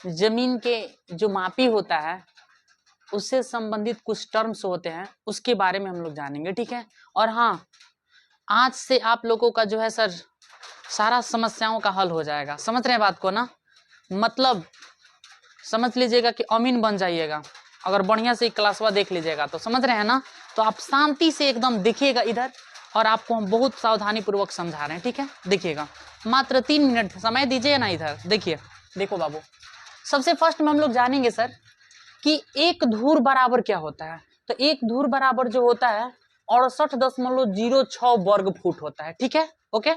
जमीन के जो मापी होता है उससे संबंधित कुछ टर्म्स होते हैं, उसके बारे में हम लोग जानेंगे, ठीक है। और हाँ, आज से आप लोगों का जो है सर सारा समस्याओं का हल हो जाएगा, समझ रहे हैं बात को ना। मतलब समझ लीजिएगा कि अमीन बन जाइएगा अगर बढ़िया से क्लासवा देख लीजिएगा तो, समझ रहे हैं ना। तो आप शांति से एकदम देखिएगा इधर, और आपको हम बहुत सावधानी पूर्वक समझा रहे हैं, ठीक है। देखिएगा, मात्र 3 मिनट समय दीजिए ना इधर। देखिए, देखो बाबू, सबसे फर्स्ट में हम लोग जानेंगे सर कि एक धूर बराबर क्या होता है। तो एक धूर बराबर जो होता है 68.06 वर्ग फुट होता है, ठीक है, ओके।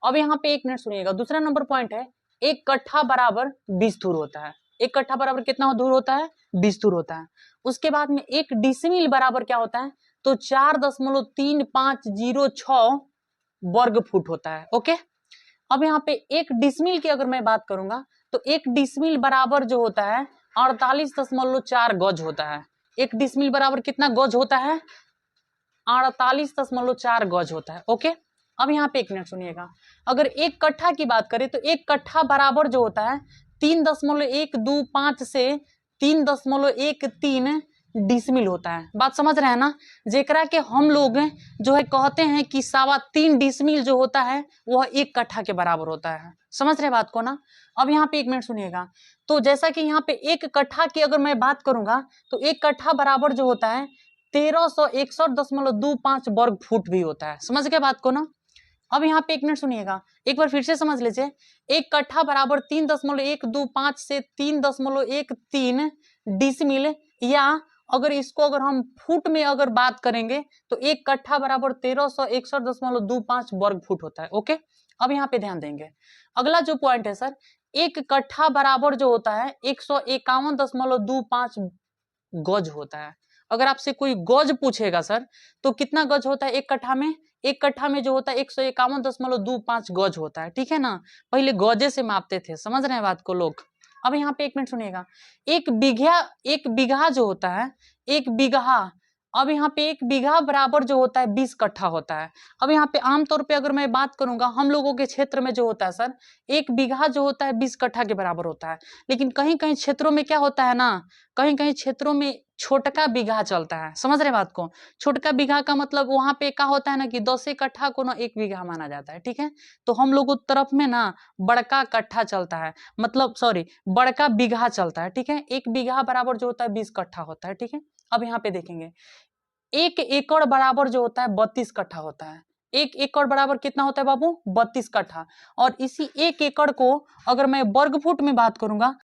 अब यहाँ पे 1 मिनट सुनिएगा, दूसरा नंबर पॉइंट है, एक कट्ठा बराबर 20 धूर होता है। एक कट्ठा बराबर कितना धूर होता है? 20 धूर होता है। उसके बाद में एक डिसमिल बराबर क्या होता है? तो 4.3506 वर्ग फुट होता है, ओके। अब यहाँ पे एक डिसमिल की अगर मैं बात करूंगा तो एक डिसमिल बराबर जो होता है 48.4 गज होता है। एक डिसमिल बराबर कितना गज होता है? 48.4 गज होता है, ओके। अब यहाँ पे 1 मिनट सुनिएगा, अगर एक कट्ठा की बात करें तो एक कट्ठा बराबर जो होता है 3.125 से 3.13 डिसमिल होता है। बात समझ रहे हैं ना, जेकरा के हम लोग जो है कहते हैं कि 3.25 डिसमिल जो होता है वह एक कट्ठा के बराबर होता है। समझ रहे बात को ना। अब यहाँ पे 1 मिनट सुनिएगा, तो जैसा कि यहाँ पे एक कट्ठा की अगर मैं बात करूंगा तो एक कट्ठा बराबर जो होता है 1361.25 वर्ग फुट भी होता है। समझ गए बात को ना। अब यहाँ पे 1 मिनट सुनिएगा, एक बार फिर से समझ लीजिए, एक कट्ठा बराबर 3.125 से 3.13 डिसमिल, या अगर इसको अगर हम फुट में अगर बात करेंगे तो एक कट्ठा बराबर 1361.25 वर्ग फुट होता है, ओके। अब यहाँ पे ध्यान देंगे, अगला जो पॉइंट है सर, एक कट्ठा बराबर जो होता है 151.25 गज होता है। अगर आपसे कोई गज पूछेगा सर तो कितना गज होता है एक कट्ठा में? एक कट्ठा में जो होता है 151.25 गज होता है, ठीक है ना। पहले गजे से मापते थे, समझ रहे हैं बात को लोग। अब यहाँ पे 1 मिनट सुनिएगा, एक बीघा जो होता है, एक बीघा, अब यहाँ पे एक बीघा बराबर जो होता है 20 कट्ठा होता है। अब यहाँ पे आमतौर पे अगर मैं बात करूंगा हम लोगों के क्षेत्र में जो होता है सर, एक बीघा जो होता है 20 कट्ठा के बराबर होता है। लेकिन कहीं कहीं क्षेत्रों में क्या होता है ना, कहीं कहीं क्षेत्रों में छोटका बीघा चलता है, समझ रहे बात को। छोटका बीघा का मतलब वहां पे क्या होता है ना कि 10 कट्ठा को ना 1 बीघा माना जाता है, ठीक है। तो हम लोगों तरफ में ना बड़का कट्ठा चलता है, मतलब सॉरी बड़का बीघा चलता है, ठीक है। 1 बीघा बराबर जो होता है 20 कट्ठा होता है, ठीक है। अब यहाँ पे देखेंगे, 1 एकड़ बराबर जो होता है 32 कट्ठा होता है। 1 एकड़ बराबर कितना होता है बाबू? 32 कट्ठा। और इसी 1 एकड़ को अगर मैं वर्ग फुट में बात करूंगा